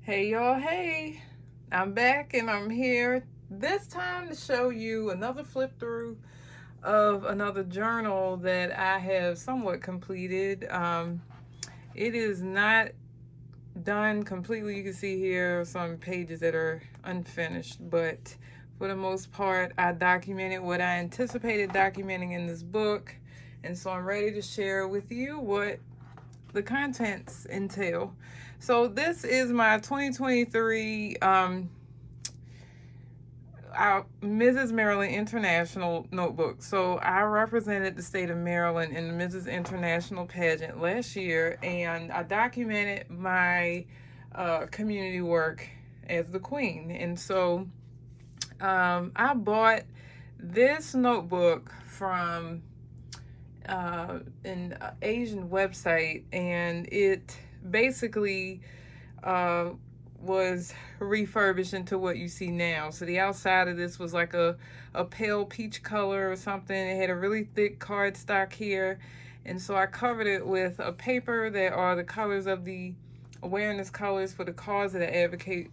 Hey y'all, hey, I'm back and I'm here this time to show you another flip through of another journal that I have somewhat completed. It is not done completely. You can see here some pages that are unfinished, but for the most part, I documented what I anticipated documenting in this book, and so I'm ready to share with you what the contents entail. So this is my 2023 our Mrs. Maryland International notebook. So I represented the state of Maryland in the Mrs. International pageant last year, and I documented my community work as the queen. And so I bought this notebook from an Asian website, and it basically uh, was refurbished into what you see now. So the outside of this was like a pale peach color or something. It had a really thick cardstock here. And so I covered it with a paper that are the colors of the awareness colors for the causes I advocate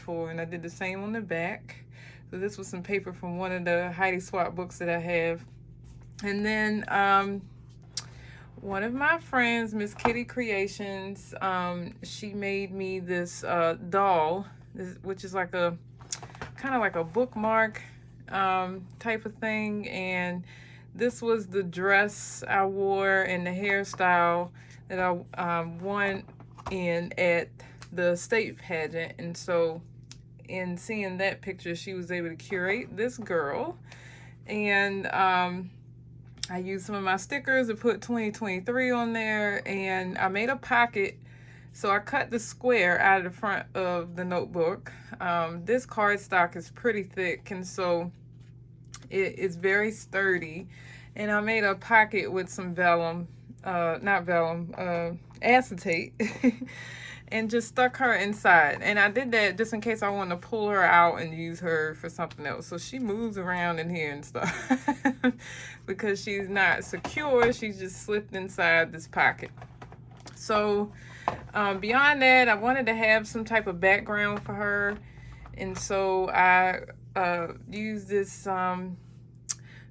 for. And I did the same on the back. So this was some paper from one of the Heidi Swap books that I have. And then one of my friends, Miss Kitty Creations, she made me this doll, which is like a kind of like a bookmark type of thing. And this was the dress I wore and the hairstyle that I won in at the state pageant. And so in seeing that picture, she was able to curate this girl. And I used some of my stickers to put 2023 on there, and I made a pocket. So I cut the square out of the front of the notebook. This cardstock is pretty thick, and so it's very sturdy. And I made a pocket with some vellum, not vellum, acetate, and just stuck her inside. And I did that just in case I wanted to pull her out and use her for something else. So she moves around in here and stuff because she's not secure. She's just slipped inside this pocket. So beyond that, I wanted to have some type of background for her. And so I used this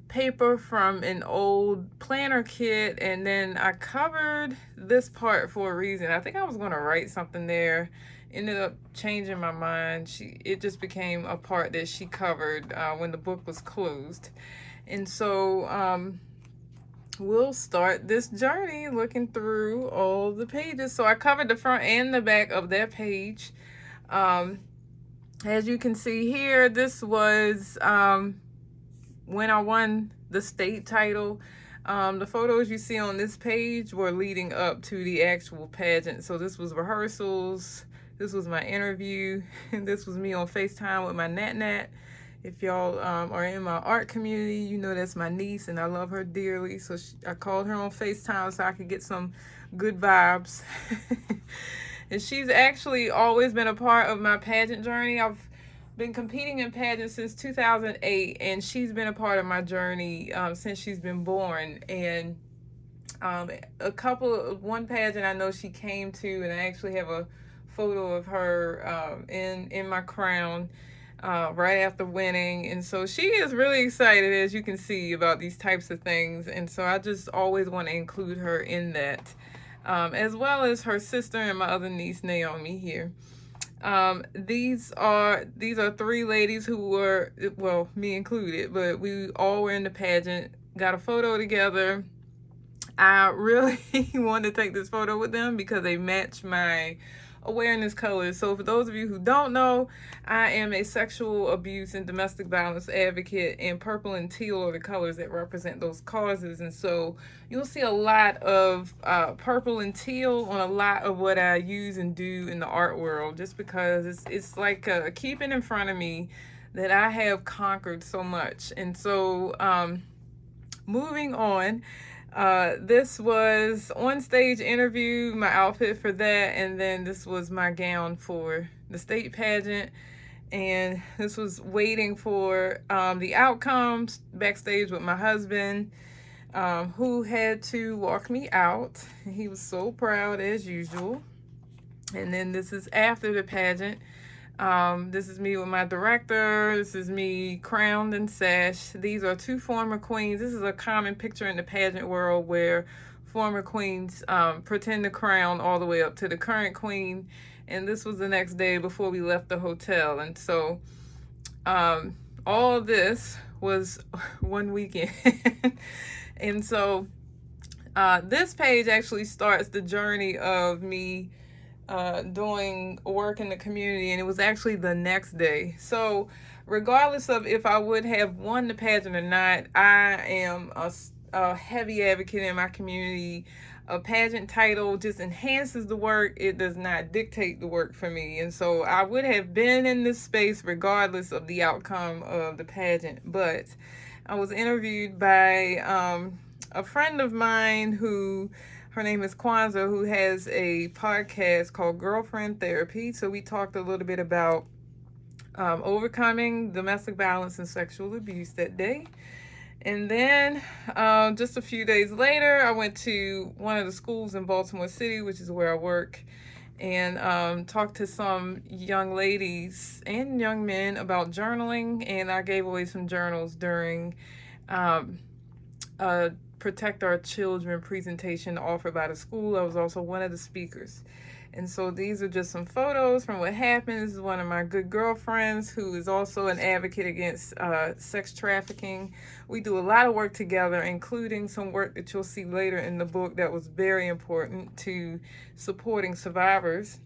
paper from an old planner kit, and then I covered this part for a reason. I think I was going to write something there, ended up changing my mind. It just became a part that she covered when the book was closed. And so we'll start this journey looking through all the pages. So I covered the front and the back of that page. As you can see here, this was when I won the state title. The photos you see on this page were leading up to the actual pageant. So this was rehearsals, this was my interview, and this was me on FaceTime with my Nat. If y'all are in my art community, you know that's my niece, and I love her dearly. So I called her on FaceTime so I could get some good vibes. And she's actually always been a part of my pageant journey. I've been competing in pageants since 2008, and she's been a part of my journey since she's been born. And one pageant I know she came to, and I actually have a photo of her in my crown right after winning. And so she is really excited, as you can see, about these types of things. And so I just always want to include her in that, as well as her sister and my other niece, Naomi, here. These are three ladies who were, well, me included, but we all were in the pageant, got a photo together. I really wanted to take this photo with them because they match my awareness colors. So for those of you who don't know, I am a sexual abuse and domestic violence advocate, and purple and teal are the colors that represent those causes. And so you'll see a lot of purple and teal on a lot of what I use and do in the art world, just because it's like keeping in front of me that I have conquered so much. And so moving on, this was on stage interview, my outfit for that, and then this was my gown for the state pageant, and this was waiting for the outcomes backstage with my husband, who had to walk me out. He was so proud as usual. And then this is after the pageant. This is me with my director. This is me crowned and sash. These are two former queens. This is a common picture in the pageant world where former queens pretend to crown all the way up to the current queen. And this was the next day before we left the hotel. And so all of this was one weekend. And so this page actually starts the journey of me doing work in the community, and it was actually the next day. So regardless of if I would have won the pageant or not, I am a heavy advocate in my community. A pageant title just enhances the work. It does not dictate the work for me. And so I would have been in this space regardless of the outcome of the pageant. But I was interviewed by a friend of mine her name is Kwanzaa, who has a podcast called Girlfriend Therapy. So we talked a little bit about overcoming domestic violence and sexual abuse that day. And then just a few days later, I went to one of the schools in Baltimore City, which is where I work, and talked to some young ladies and young men about journaling. And I gave away some journals during a Protect Our Children presentation offered by the school. I was also one of the speakers. And so these are just some photos from what happened. This is one of my good girlfriends who is also an advocate against sex trafficking. We do a lot of work together, including some work that you'll see later in the book that was very important to supporting survivors.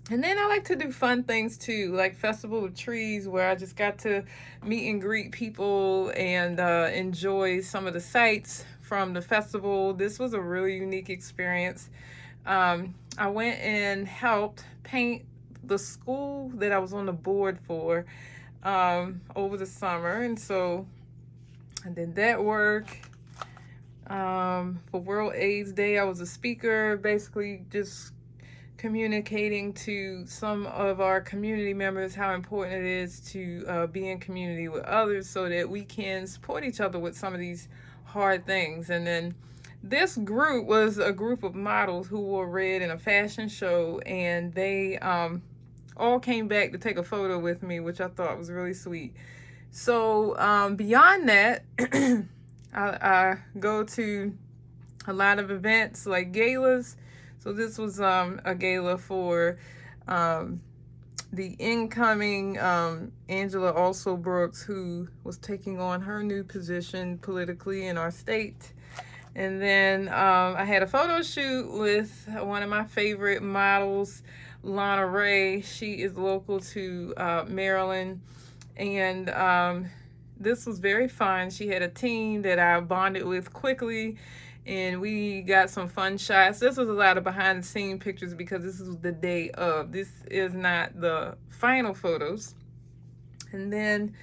And then I like to do fun things too, like Festival of Trees, where I just got to meet and greet people and enjoy some of the sights from the festival. This was a really unique experience. I went and helped paint the school that I was on the board for over the summer. And so I did that work. For World AIDS Day, I was a speaker, basically just communicating to some of our community members how important it is to be in community with others so that we can support each other with some of these hard things. And then this group was a group of models who wore red in a fashion show, and they all came back to take a photo with me, which I thought was really sweet. So beyond that, I go to a lot of events like galas. So this was a gala for the incoming Angela Also Brooks, who was taking on her new position politically in our state. And then I had a photo shoot with one of my favorite models, Lana Ray. She is local to Maryland. And this was very fun. She had a team that I bonded with quickly, and we got some fun shots. This was a lot of behind the scene pictures because this was the day of. This is not the final photos. And then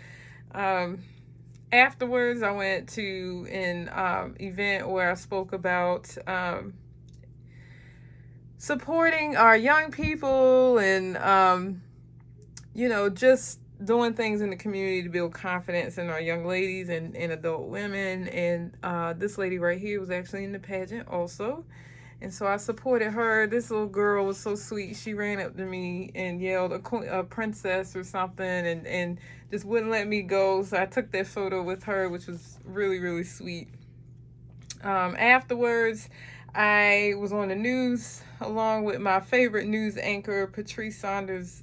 afterwards, I went to an event where I spoke about supporting our young people and, just doing things in the community to build confidence in our young ladies and adult women. And this lady right here was actually in the pageant also. And so I supported her. This little girl was so sweet. She ran up to me and yelled a princess or something and just wouldn't let me go. So I took that photo with her, which was really, really sweet. Afterwards, I was on the news along with my favorite news anchor, Patrice Saunders.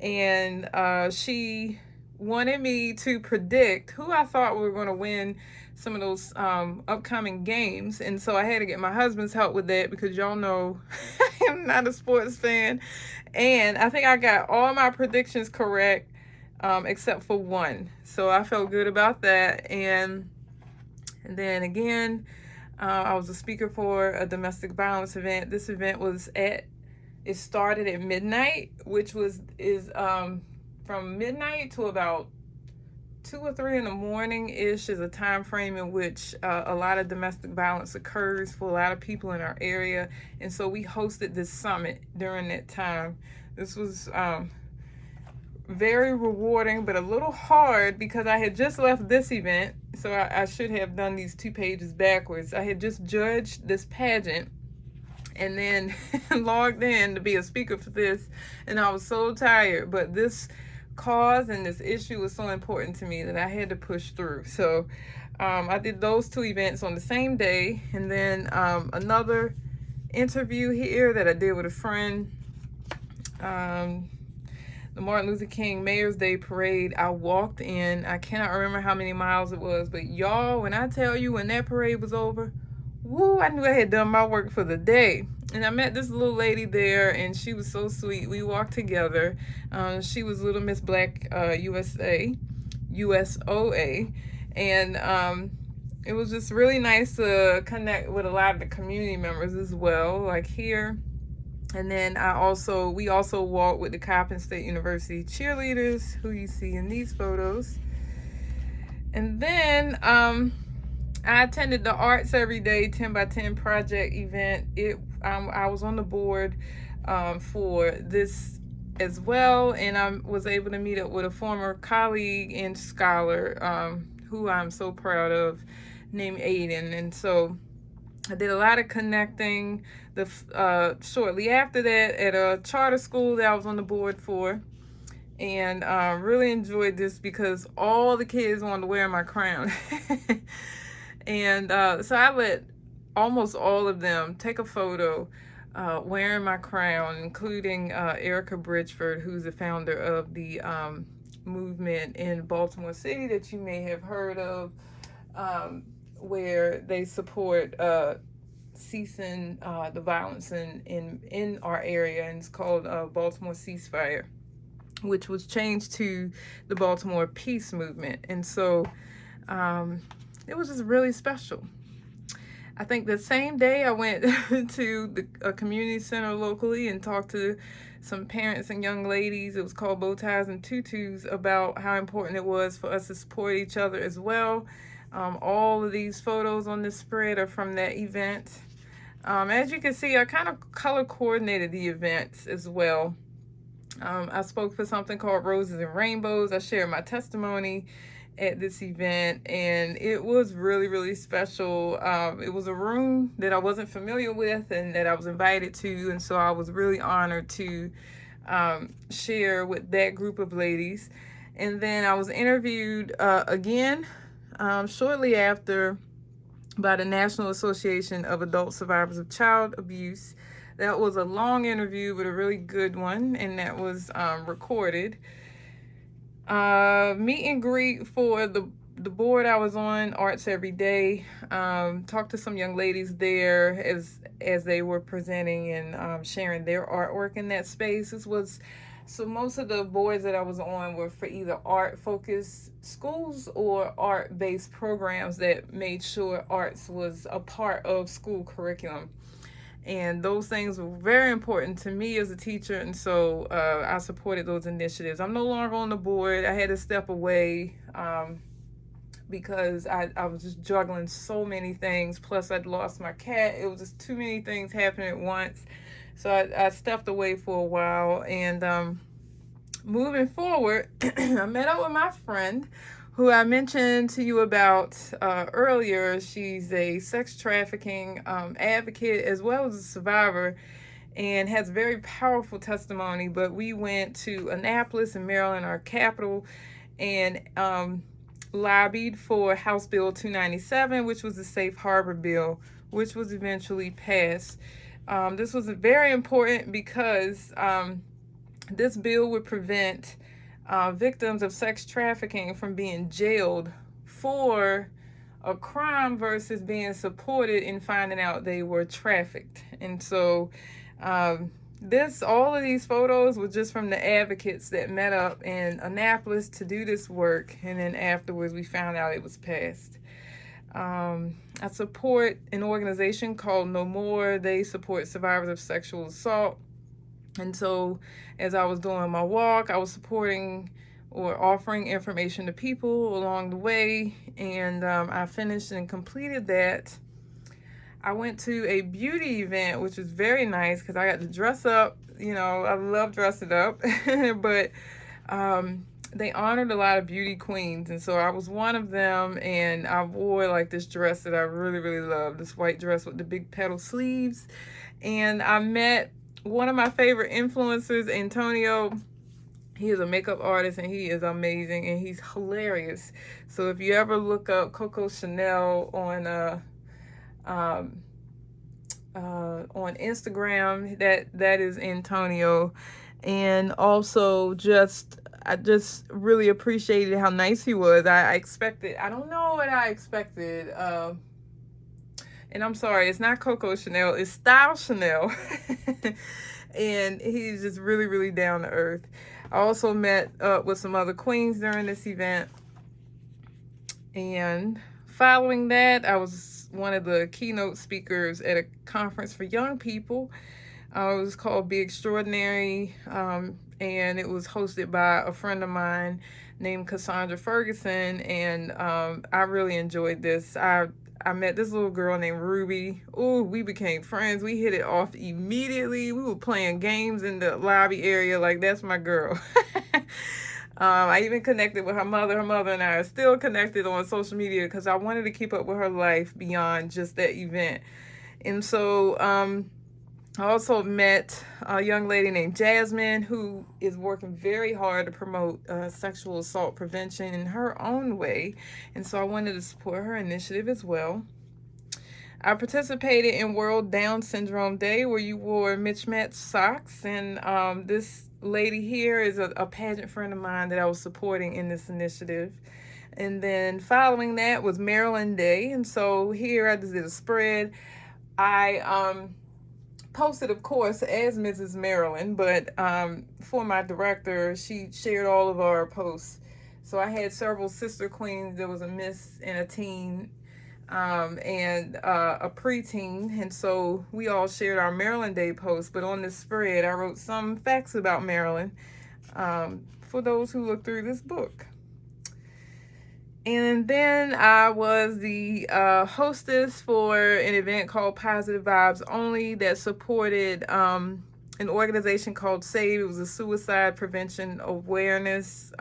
And she wanted me to predict who I thought were going to win some of those upcoming games. And so I had to get my husband's help with that because y'all know I'm not a sports fan. And I think I got all my predictions correct except for one. So I felt good about that. And then again, I was a speaker for a domestic violence event. This event was it started at midnight, which is from midnight to about 2 or 3 in the morning-ish is a time frame in which a lot of domestic violence occurs for a lot of people in our area. And so we hosted this summit during that time. This was very rewarding, but a little hard because I had just left this event. So I should have done these 2 pages backwards. I had just judged this pageant. and then logged in to be a speaker for this, and I was so tired, but this cause and this issue was so important to me that I had to push through. So I did those two events on the same day, and then another interview here that I did with a friend. The Martin Luther King Mayor's Day Parade, I walked in. I cannot remember how many miles it was, but y'all, when I tell you, when that parade was over, woo, I knew I had done my work for the day. And I met this little lady there, and she was so sweet. We walked together. She was Little Miss Black USOA, and it was just really nice to connect with a lot of the community members as well, like here. And then we also walked with the Coppin State University cheerleaders, who you see in these photos. And then I attended the Arts Every Day 10 by 10 project event. I was on the board for this as well, and I was able to meet up with a former colleague and scholar who I'm so proud of, named Aiden. And so I did a lot of connecting. Shortly after that, at a charter school that I was on the board for, and really enjoyed this because all the kids wanted to wear my crown. And so I let almost all of them take a photo wearing my crown, including Erica Bridgeford, who's the founder of the movement in Baltimore City that you may have heard of, where they support ceasing the violence in our area, and it's called Baltimore Ceasefire, which was changed to the Baltimore Peace Movement. And so it was just really special. I think the same day I went to the community center locally and talked to some parents and young ladies. It was called Bow Ties and Tutus, about how important it was for us to support each other as well. All of these photos on this spread are from that event. As you can see, I kind of color coordinated the events as well. I spoke for something called Roses and Rainbows. I shared my testimony at this event, and it was really, really special. It was a room that I wasn't familiar with and that I was invited to, and so I was really honored to share with that group of ladies. And then I was interviewed again shortly after by the National Association of Adult Survivors of Child Abuse. That was a long interview, but a really good one, and that was recorded. Meet and greet for the board I was on, Arts Every Day. Talked to some young ladies there as they were presenting and sharing their artwork in that space. So most of the boards that I was on were for either art-focused schools or art-based programs that made sure arts was a part of school curriculum. And those things were very important to me as a teacher, and so I supported those initiatives. I'm no longer on the board. I had to step away because I was just juggling so many things. Plus, I'd lost my cat. It was just too many things happening at once. So I stepped away for a while, and moving forward, I met up with my friend who I mentioned to you about earlier. She's a sex trafficking advocate as well as a survivor, and has very powerful testimony. But we went to Annapolis in Maryland, our capital, and lobbied for House Bill 297, which was the Safe Harbor bill, which was eventually passed. This was very important because this bill would prevent victims of sex trafficking from being jailed for a crime versus being supported in finding out they were trafficked. And so all of these photos were just from the advocates that met up in Annapolis to do this work, and then afterwards we found out it was passed. I support an organization called No More. They support survivors of sexual assault. And so as I was doing my walk, I was supporting or offering information to people along the way. And I finished and completed that. I went to a beauty event, which was very nice because I got to dress up. You know, I love dressing up. But they honored a lot of beauty queens, and so I was one of them, and I wore like this dress that I really, really love, this white dress with the big petal sleeves. And I met one of my favorite influencers, Antonio. He is a makeup artist and he is amazing and he's hilarious. So if you ever look up Coco Chanel um, on Instagram, that is Antonio. And also I just really appreciated how nice he was. I don't know what I expected. And I'm sorry, it's not Coco Chanel, it's Style Chanel. And he's just really, really down to earth. I also met up with some other queens during this event. And following that, I was one of the keynote speakers at a conference for young people. It was called Be Extraordinary, and it was hosted by a friend of mine named Cassandra Ferguson, and I really enjoyed this. I met this little girl named Ruby. Ooh, we became friends. We hit it off immediately. We were playing games in the lobby area. Like, that's my girl. I even connected with her mother. Her mother and I are still connected on social media because I wanted to keep up with her life beyond just that event. And so I also met a young lady named Jasmine who is working very hard to promote sexual assault prevention in her own way. And so I wanted to support her initiative as well. I participated in World Down Syndrome Day where you wore mismatched socks. And this lady here is a pageant friend of mine that I was supporting in this initiative. And then following that was Maryland Day. And so here I just did a spread. I posted, of course, as Mrs. Maryland, but for my director, she shared all of our posts. So I had several sister queens. There was a miss and a teen and a preteen. And so we all shared our Maryland Day posts. But on this spread, I wrote some facts about Maryland for those who look through this book. And then I was the hostess for an event called Positive Vibes Only that supported an organization called SAVE. It was a suicide prevention awareness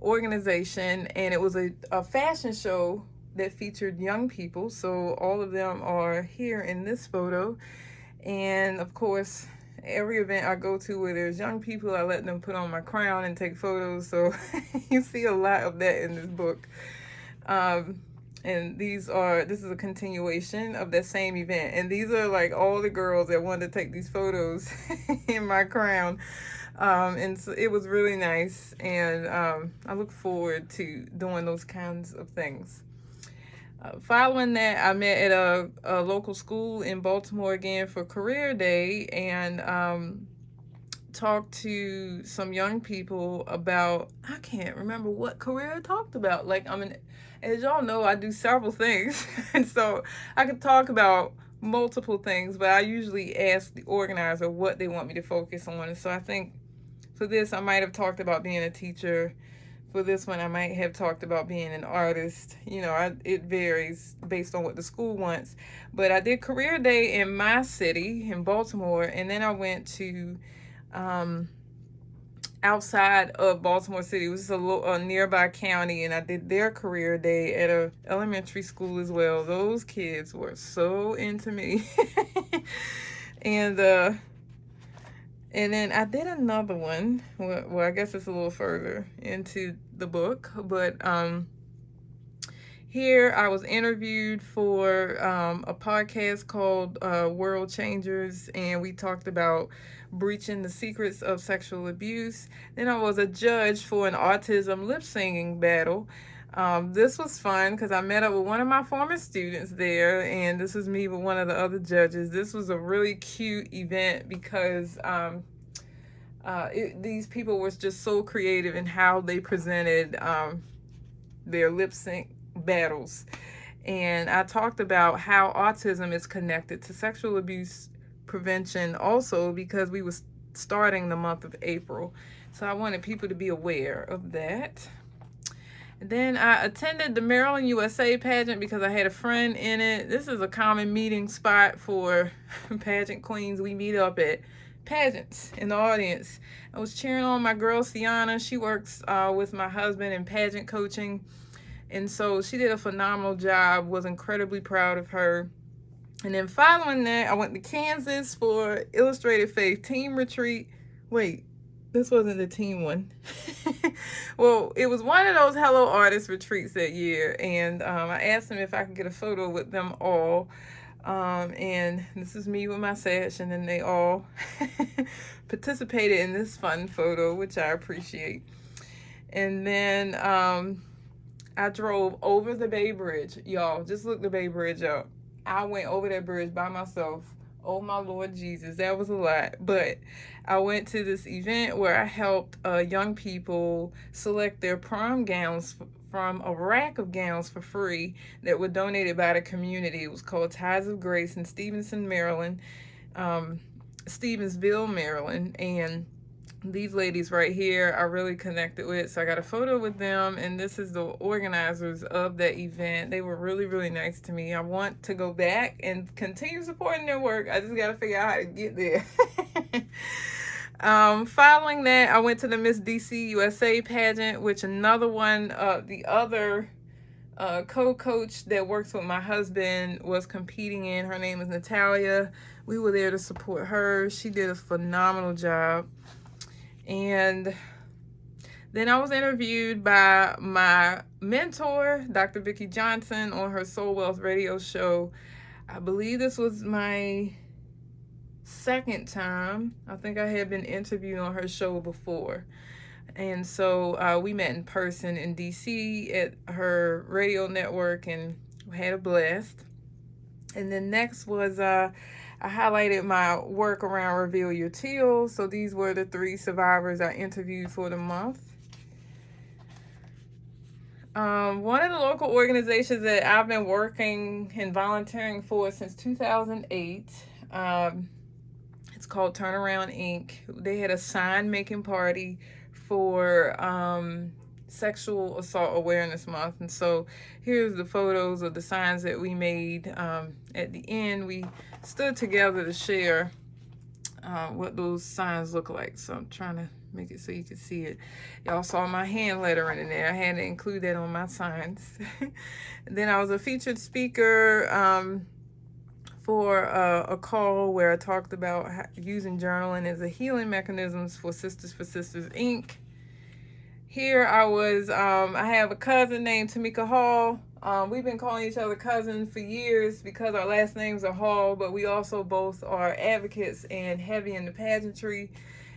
organization, and it was a fashion show that featured young people. So all of them are here in this photo. And of course, every event I go to where there's young people, I let them put on my crown and take photos. So you see a lot of that in this book. And this is a continuation of that same event. And these are like all the girls that wanted to take these photos in my crown. And so it was really nice. And I look forward to doing those kinds of things. Following that, I met at a local school in Baltimore again for Career Day and talked to some young people about, I can't remember what career I talked about. As y'all know, I do several things. And so I could talk about multiple things, but I usually ask the organizer what they want me to focus on. And so I think for this, I might have talked about being a teacher. For this one, I might have talked about being an artist. It varies based on what the school wants. But I did Career Day in my city, in Baltimore, and then I went to outside of Baltimore City. It was a nearby county, and I did their Career Day at a elementary school as well. Those kids were so into me. And then I did another one. Well, I guess it's a little further into the book. But here I was interviewed for a podcast called World Changers. And we talked about breaching the secrets of sexual abuse. Then I was a judge for an autism lip singing battle. This was fun because I met up with one of my former students there, and this was me with one of the other judges. This was a really cute event because these people were just so creative in how they presented their lip sync battles. And I talked about how autism is connected to sexual abuse prevention also because we were starting the month of April. So I wanted people to be aware of that. Then I attended the Maryland USA pageant because I had a friend in it. This is a common meeting spot for pageant queens. We meet up at pageants in the audience. I was cheering on my girl Sienna. She works with my husband in pageant coaching. And so she did a phenomenal job, was incredibly proud of her. And then following that, I went to Kansas for Illustrated Faith Team Retreat. Wait, this wasn't the team one. Well, it was one of those Hello Artist retreats that year. And I asked them if I could get a photo with them all. And this is me with my sash, and then they all participated in this fun photo, which I appreciate. And then I drove over the Bay Bridge. Y'all, just look the Bay Bridge up. I went over that bridge by myself. Oh my Lord Jesus, that was a lot. But I went to this event where I helped young people select their prom gowns from a rack of gowns for free that were donated by the community. It was called Ties of Grace in Stevensville, Maryland. And these ladies right here I really connected with, so I got a photo with them, and this is the organizers of that event. They were really, really nice to me. I want to go back and continue supporting their work. I just got to figure out how to get there. Following that, I went to the Miss DC USA pageant, which another one, the other co-coach that works with my husband was competing in. Her name is Natalia. We were there to support her. She did a phenomenal job. And then I was interviewed by my mentor, Dr. Vicki Johnson, on her Soul Wealth radio show. I believe this was my second time. I think I had been interviewed on her show before. And so we met in person in DC at her radio network and had a blast. And then next was I highlighted my work around Reveal Your Teal. So these were the 3 survivors I interviewed for the month. One of the local organizations that I've been working and volunteering for since 2008, it's called Turnaround Inc. They had a sign making party for Sexual Assault Awareness Month. And so here's the photos of the signs that we made. At the end, we stood together to share what those signs look like. So I'm trying to make it so you can see it. Y'all saw my hand lettering in there. I had to include that on my signs. Then I was a featured speaker for a call where I talked about using journaling as a healing mechanisms for Sisters Inc. Here I was, I have a cousin named Tamika Hall. We've been calling each other cousins for years because our last names are Hall, but we also both are advocates and heavy in the pageantry.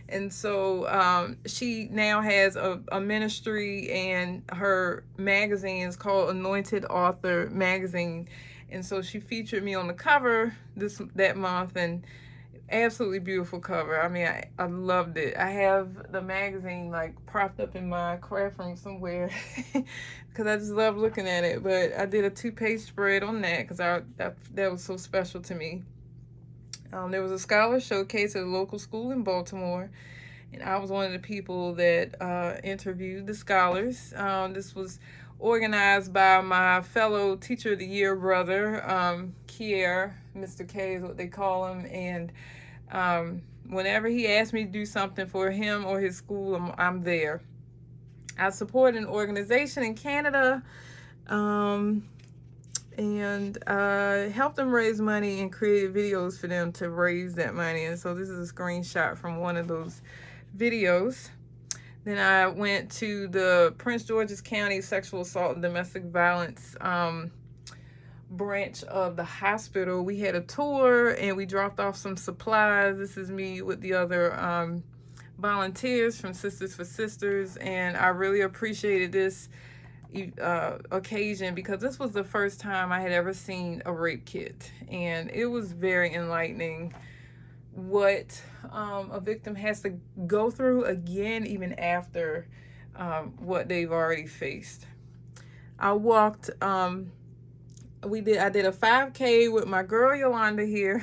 And so she now has a ministry, and her magazine is called Anointed Author Magazine. And so she featured me on the cover that month, and absolutely beautiful cover. I mean, I loved it. I have the magazine like propped up in my craft room somewhere because I just love looking at it. But I did a 2-page spread on that because that was so special to me. There was a scholar showcase at a local school in Baltimore, and I was one of the people that interviewed the scholars. This was organized by my fellow Teacher of the Year brother, Kier, Mr. K is what they call him. And whenever he asked me to do something for him or his school, I'm there. I support an organization in Canada and help them raise money and create videos for them to raise that money. And so this is a screenshot from one of those videos. Then I went to the Prince George's County Sexual Assault and Domestic Violence branch of the hospital. We had a tour and we dropped off some supplies. This is me with the other volunteers from Sisters for Sisters, and I really appreciated this occasion because this was the first time I had ever seen a rape kit, and it was very enlightening what a victim has to go through again even after what they've already faced. I walked I did a 5K with my girl Yolanda here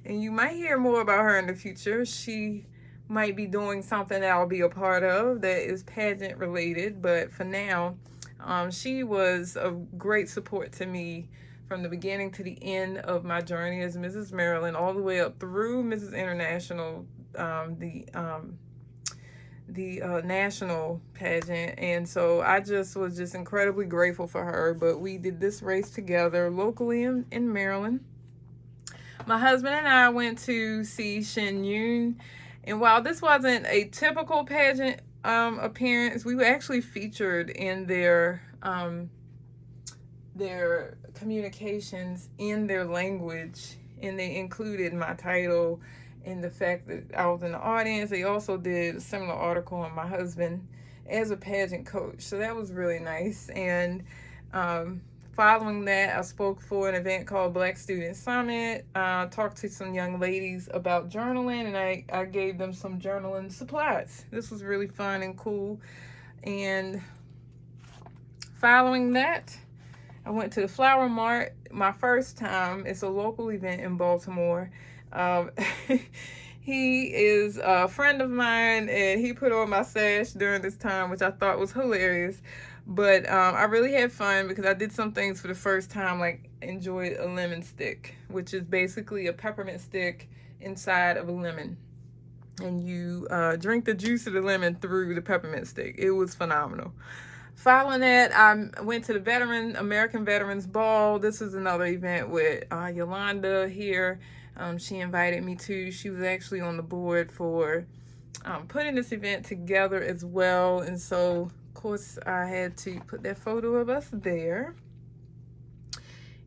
and you might hear more about her in the future. She might be doing something that I'll be a part of that is pageant related, but for now she was a great support to me from the beginning to the end of my journey as Mrs. Maryland, all the way up through Mrs. International, the national pageant. And so I just was just incredibly grateful for her. But we did this race together locally in Maryland. My husband and I went to see Shin Yoon, and while this wasn't a typical pageant appearance, we were actually featured in their communications in their language, and they included my title and the fact that I was in the audience. They also did a similar article on my husband as a pageant coach, so that was really nice. And following that, I spoke for an event called Black Student Summit. Talked to some young ladies about journaling, and I gave them some journaling supplies. This was really fun and cool. And following that, I went to the Flower Mart, my first time. It's a local event in Baltimore. He is a friend of mine, and he put on my sash during this time, which I thought was hilarious. But I really had fun because I did some things for the first time, like enjoyed a lemon stick, which is basically a peppermint stick inside of a lemon. And you drink the juice of the lemon through the peppermint stick. It was phenomenal. Following that, I went to the American Veterans Ball. This is another event with Yolanda here. She invited me to. She was actually on the board for putting this event together as well. And so, of course, I had to put that photo of us there.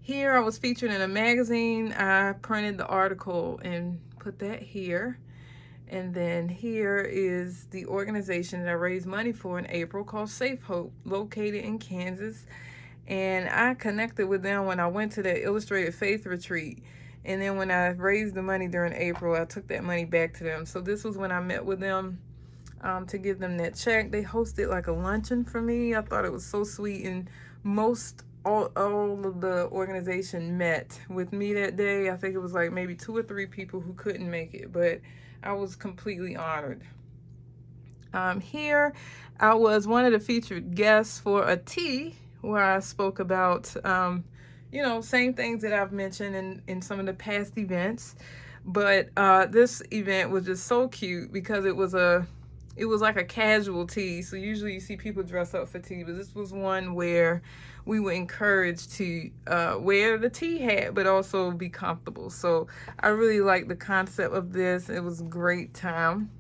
Here, I was featured in a magazine. I printed the article and put that here. And then here is the organization that I raised money for in April called Safe Hope, located in Kansas. And I connected with them when I went to the Illustrated Faith Retreat. And then when I raised the money during April, I took that money back to them. So this was when I met with them to give them that check. They hosted like a luncheon for me. I thought it was so sweet. And all of the organization met with me that day. I think it was like maybe 2 or 3 people who couldn't make it, but I was completely honored. Here, I was one of the featured guests for a tea where I spoke about, same things that I've mentioned in some of the past events. But this event was just so cute because it was like a casual tea. So usually you see people dress up for tea, but this was one where we were encouraged to wear the tea hat, but also be comfortable. So I really like the concept of this. It was a great time.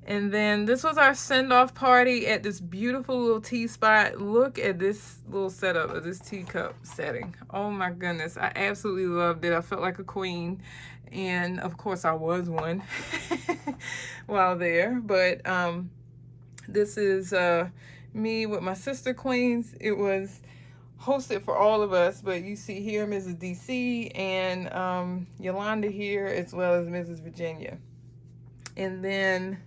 And then this was our send-off party at this beautiful little tea spot. Look at this little setup of this teacup setting. Oh my goodness, I absolutely loved it. I felt like a queen. And of course I was one while there. But this is me with my sister queens. It was hosted for all of us, but you see here Mrs. DC and Yolanda here, as well as Mrs. Virginia. And then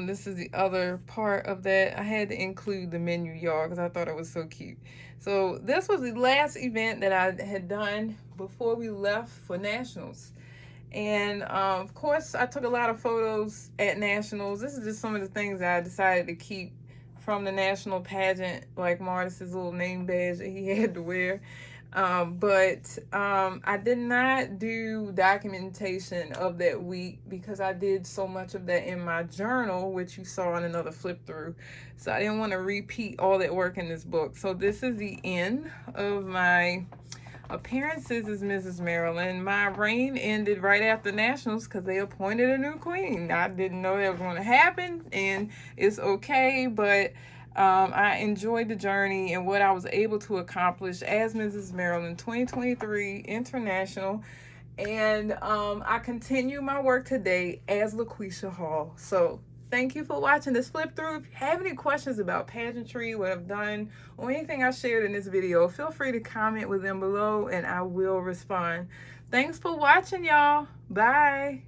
this is the other part of that. I had to include the menu, y'all, because I thought it was so cute. So this was the last event that I had done before we left for Nationals. And of course, I took a lot of photos at Nationals. This is just some of the things that I decided to keep from the national pageant, like Martis's little name badge that he had to wear. But I did not do documentation of that week because I did so much of that in my journal, which you saw in another flip through. So I didn't want to repeat all that work in this book. So this is the end of my appearances as Mrs. Maryland. My reign ended right after Nationals because they appointed a new queen. I didn't know that was going to happen, and it's okay, but I enjoyed the journey and what I was able to accomplish as Mrs. Maryland 2023 International. And I continue my work today as LaQuisha Hall. So thank you for watching this flip through. If you have any questions about pageantry, what I've done, or anything I shared in this video, feel free to comment with them below and I will respond. Thanks for watching, y'all. Bye.